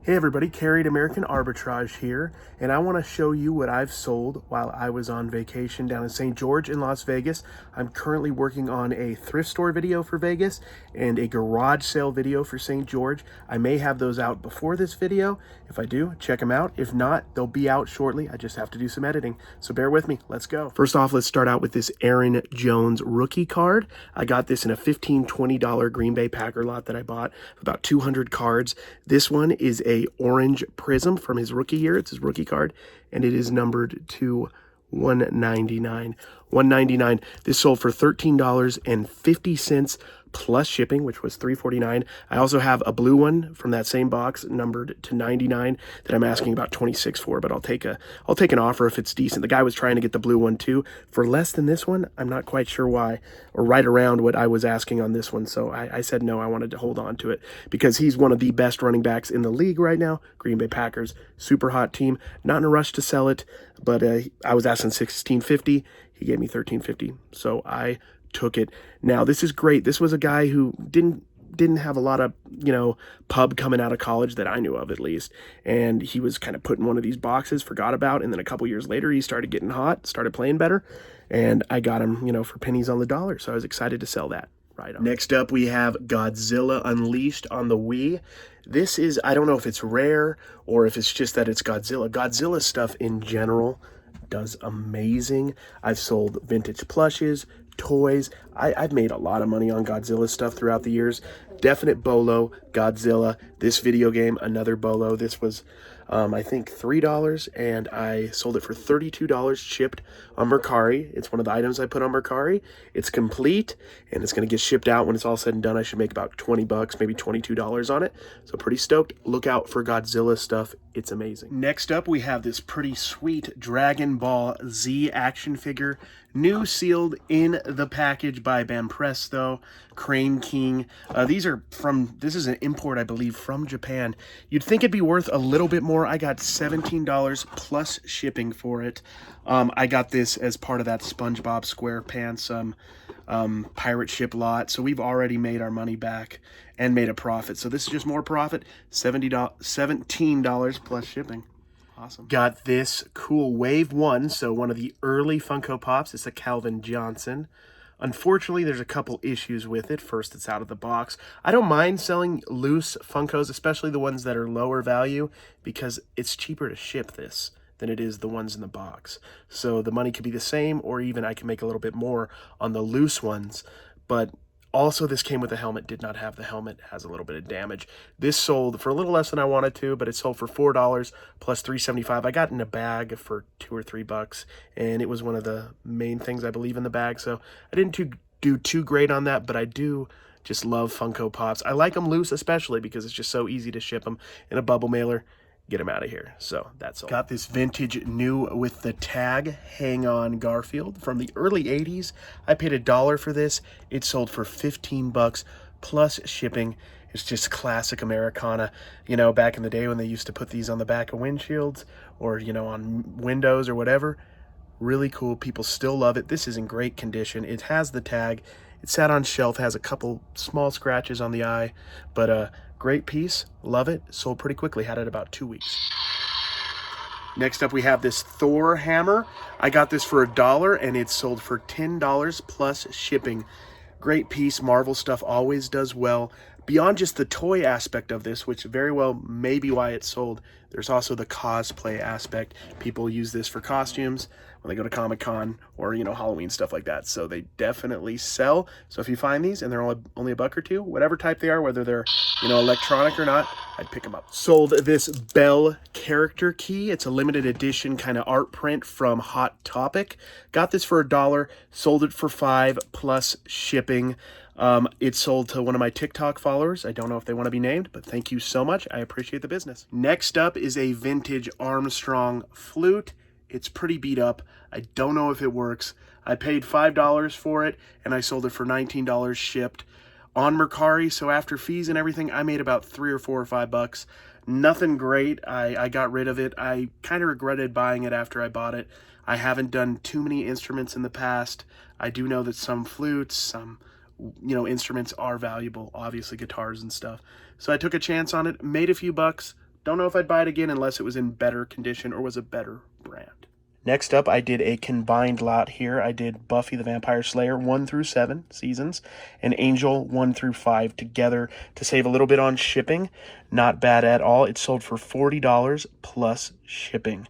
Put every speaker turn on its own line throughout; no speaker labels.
Hey everybody, Carried American Arbitrage here, and I want to show you what I've sold while I was on vacation down in St. George in Las Vegas. I'm currently working on a thrift store video for Vegas and a garage sale video for St. George. I may have those out before this video. If I do, check them out. If not, they'll be out shortly. I just have to do some editing, so bear with me. Let's go. First off, let's start out with this Aaron Jones rookie card. I got this in a $15, $20 Green Bay Packer lot that I bought, about 200 cards. This one is a orange prism from his rookie year. It's his rookie card, and it is numbered to 199. 199. This sold for $13.50 plus shipping, which was $3.49. I also have a blue one from that same box numbered to 99 that I'm asking about 26 for, but I'll take an offer if it's decent. The guy was trying to get the blue one too for less than this one. I'm not quite sure why, or right around what I was asking on this one. So I said no, I wanted to hold on to it because he's one of the best running backs in the league right now. Green Bay Packers, super hot team. Not in a rush to sell it, but I was asking $16.50. He gave me $13.50, so I took it. Now, this is great. This was a guy who didn't have a lot of, pub coming out of college that I knew of, at least. And he was kind of put in one of these boxes, forgot about, and then a couple years later, he started getting hot, started playing better, and I got him, for pennies on the dollar. So I was excited to sell that. Right on. Next up, we have Godzilla Unleashed on the Wii. This is, I don't know if it's rare or if it's just that it's Godzilla. Godzilla stuff in general does amazing. I've sold vintage plushes, toys. I've made a lot of money on Godzilla stuff throughout the years. Definite bolo, Godzilla. This video game, another bolo. This was, I think, $3, and I sold it for $32 shipped on Mercari. It's one of the items I put on Mercari. It's complete, and it's going to get shipped out when it's all said and done. I should make about 20 bucks, maybe $22 on it. So pretty stoked. Look out for Godzilla stuff. It's amazing. Next up, we have this pretty sweet Dragon Ball Z action figure. New, sealed in the package by Bampresto, Crane King. This is an import, I believe, from Japan. You'd think it'd be worth a little bit more. I got $17 plus shipping for it. I got this as part of that SpongeBob SquarePants pirate ship lot. So we've already made our money back and made a profit. So this is just more profit, $17 plus shipping. Awesome. Got this cool Wave 1, so one of the early Funko Pops. It's a Calvin Johnson. Unfortunately, there's a couple issues with it. First, it's out of the box. I don't mind selling loose Funkos, especially the ones that are lower value, because it's cheaper to ship this than it is the ones in the box. So the money could be the same, or even I can make a little bit more on the loose ones. But also, this came with a helmet, did not have the helmet, has a little bit of damage. This sold for a little less than I wanted to, but it sold for $4 plus $3.75. I got in a bag for $2 or $3, and it was one of the main things I believe in the bag. So I didn't do too great on that, but I do just love Funko Pops. I like them loose, especially because it's just so easy to ship them in a bubble mailer. Get them out of here. So that's all. Got this vintage new with the tag Hang On Garfield from the early 80s. I paid $1 for this. It sold for 15 bucks plus shipping. It's just classic Americana. Back in the day when they used to put these on the back of windshields or, on windows or whatever. Really cool. People still love it. This is in great condition. It has the tag. It sat on shelf, has a couple small scratches on the eye, but great piece. Love it. Sold pretty quickly. Had it about 2 weeks. Next up, we have this Thor hammer. I got this for $1, and it sold for $10 plus shipping. Great piece. Marvel stuff always does well. Beyond just the toy aspect of this, which very well may be why it sold, there's also the cosplay aspect. People use this for costumes when they go to Comic-Con or, Halloween, stuff like that. So they definitely sell. So if you find these and they're only $1 or $2, whatever type they are, whether they're, electronic or not, I'd pick them up. Sold this Belle character key. It's a limited edition kind of art print from Hot Topic. Got this for $1, sold it for $5 plus shipping. It sold to one of my TikTok followers. I don't know if they want to be named, but thank you so much. I appreciate the business. Next up is a vintage Armstrong flute. It's pretty beat up. I don't know if it works. I paid $5 for it, and I sold it for $19 shipped on Mercari. So after fees and everything, I made about $3 or $4 or $5. Nothing great. I got rid of it. I kind of regretted buying it after I bought it. I haven't done too many instruments in the past. I do know that some flutes, some instruments are valuable, obviously guitars and stuff. So I took a chance on it, made a few bucks, don't know if I'd buy it again unless it was in better condition or was a better brand. Next up, I did a combined lot here. I did Buffy the Vampire Slayer 1 through 7 seasons and Angel 1 through 5 together to save a little bit on shipping. Not bad at all. It sold for $40 plus shipping.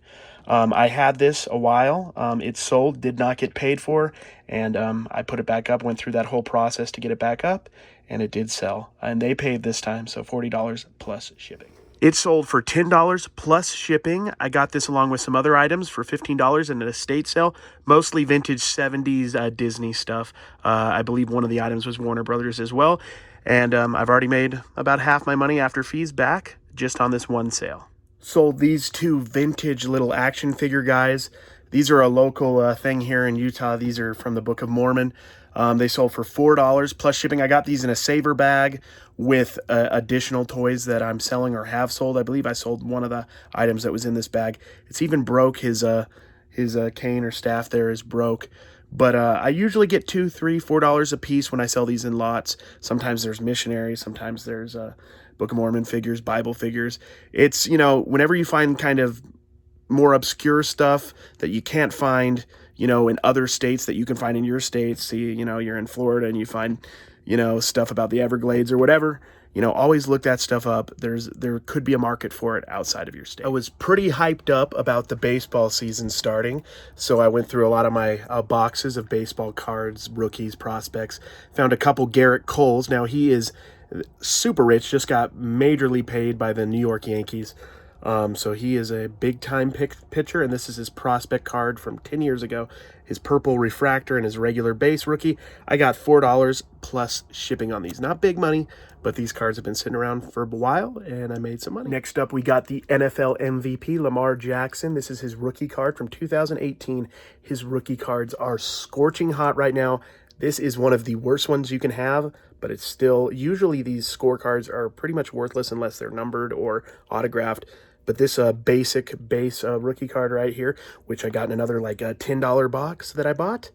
I had this a while. It sold, did not get paid for, and I put it back up, went through that whole process to get it back up, and it did sell. And they paid this time, so $40 plus shipping. It sold for $10 plus shipping. I got this along with some other items for $15 in an estate sale, mostly vintage 70s Disney stuff. I believe one of the items was Warner Brothers as well. And I've already made about half my money after fees back just on this one sale. Sold these two vintage little action figure guys. These are a local thing here in Utah. These are from the Book of Mormon. They sold for $4 plus shipping. I got these in a saver bag with additional toys that I'm selling or have sold. I believe I sold one of the items that was in this bag. It's even broke. His cane or staff there is broke. But I usually get $2, $3, $4 a piece when I sell these in lots. Sometimes there's missionaries. Sometimes there's Book of Mormon figures, Bible figures. It's, you know, whenever you find kind of more obscure stuff that you can't find, you know, in other states that you can find in your states. See, you know, you're in Florida and you find, you know, stuff about the Everglades or whatever. You know, always look that stuff up. There could be a market for it outside of your state. I was pretty hyped up about the baseball season starting, so I went through a lot of my boxes of baseball cards, rookies, prospects. Found a couple Garrett Coles. Now, he is super rich, just got majorly paid by the New York Yankees. So he is a big-time pitcher, and this is his prospect card from 10 years ago. His purple refractor and his regular base rookie. I got $4 plus shipping on these. Not big money, but these cards have been sitting around for a while, and I made some money. Next up, we got the NFL MVP, Lamar Jackson. This is his rookie card from 2018. His rookie cards are scorching hot right now. This is one of the worst ones you can have, but it's still, usually these scorecards are pretty much worthless unless they're numbered or autographed. But this base rookie card right here, which I got in another like a $10 box that I bought.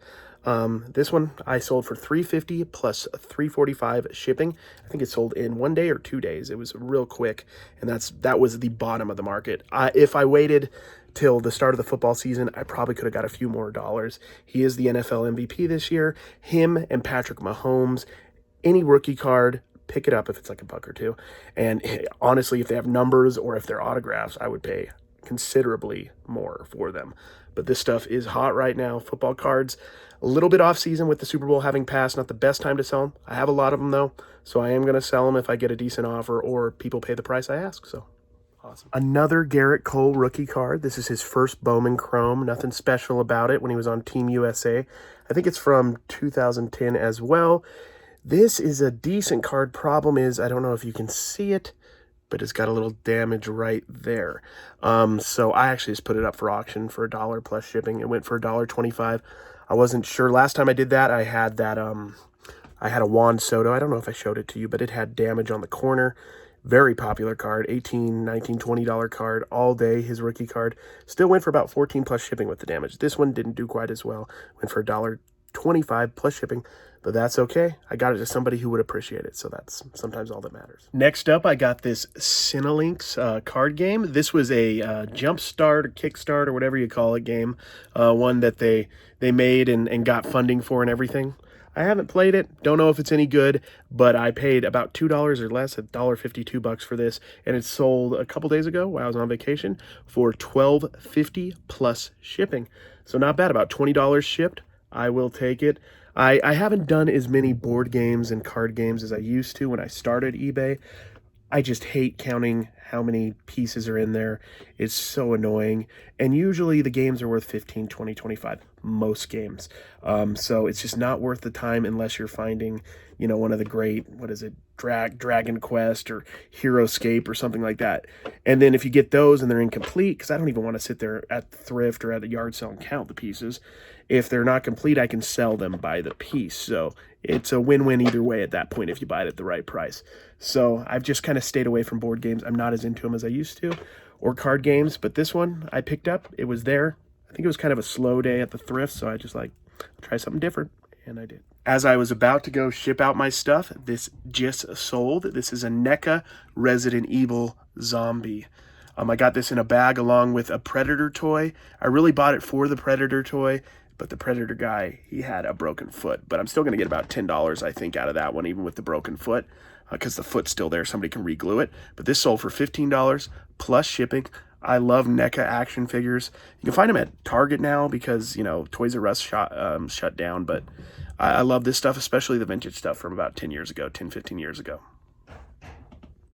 This one I sold for $350 plus $345 shipping. I think it sold in 1 day or 2 days. It was real quick, and that was the bottom of the market. If I waited till the start of the football season, I probably could have got a few more dollars. He is the NFL MVP this year. Him and Patrick Mahomes. Any rookie card, pick it up if it's like $1 or $2. And honestly, if they have numbers or if they're autographs, I would pay considerably more for them. But this stuff is hot right now. Football cards, a little bit off season with the Super Bowl having passed. Not the best time to sell them. I have a lot of them though, so I am going to sell them if I get a decent offer or people pay the price I ask. So awesome. Another Garrett Cole rookie card. This is his first Bowman Chrome. Nothing special about it when he was on Team USA. I think it's from 2010 as well. This is a decent card. Problem is, I don't know if you can see it, but it's got a little damage right there. So I actually just put it up for auction for $1 plus shipping. It went for $1.25. I wasn't sure. Last time I did that, I had that, I had a Juan Soto. I don't know if I showed it to you, but it had damage on the corner. Very popular card, $18, $19, $20 card all day. His rookie card still went for about $14 plus shipping with the damage. This one didn't do quite as well. Went for $1.25 plus shipping. But that's okay. I got it to somebody who would appreciate it, so that's sometimes all that matters. Next up, I got this Cinelinx card game. This was a Jumpstart or Kickstart or whatever you call it game, one that they made and got funding for and everything. I haven't played it. Don't know if it's any good, but I paid about $2 or less, $1.52 for this, and it sold a couple days ago while I was on vacation for $12.50 plus shipping. So not bad, about $20 shipped. I will take it. I haven't done as many board games and card games as I used to when I started eBay. I just hate counting how many pieces are in there. It's so annoying. And usually the games are worth 15, 20, 25, most games. So it's just not worth the time unless you're finding, you know, one of the great, what is it, Dragon Quest or Heroescape or something like that. And then if you get those and they're incomplete, because I don't even want to sit there at the thrift or at a yard sale and count the pieces. If they're not complete, I can sell them by the piece. So it's a win-win either way at that point if you buy it at the right price. So I've just kind of stayed away from board games. I'm not as into them as I used to, or card games. But this one I picked up. It was there. I think it was kind of a slow day at the thrift, so I just like, try something different, and I did. as I was about to go ship out my stuff, this just sold. This is a NECA Resident Evil zombie. I got this in a bag along with a Predator toy. I really bought it for the Predator toy, but the Predator guy, he had a broken foot. But I'm still going to get about $10, I think, out of that one, even with the broken foot, because the foot's still there. Somebody can re-glue it. But this sold for $15 plus shipping. I love NECA action figures. You can find them at Target now because, you know, Toys R Us shut down. But I love this stuff, especially the vintage stuff from about 10 years ago, 10, 15 years ago.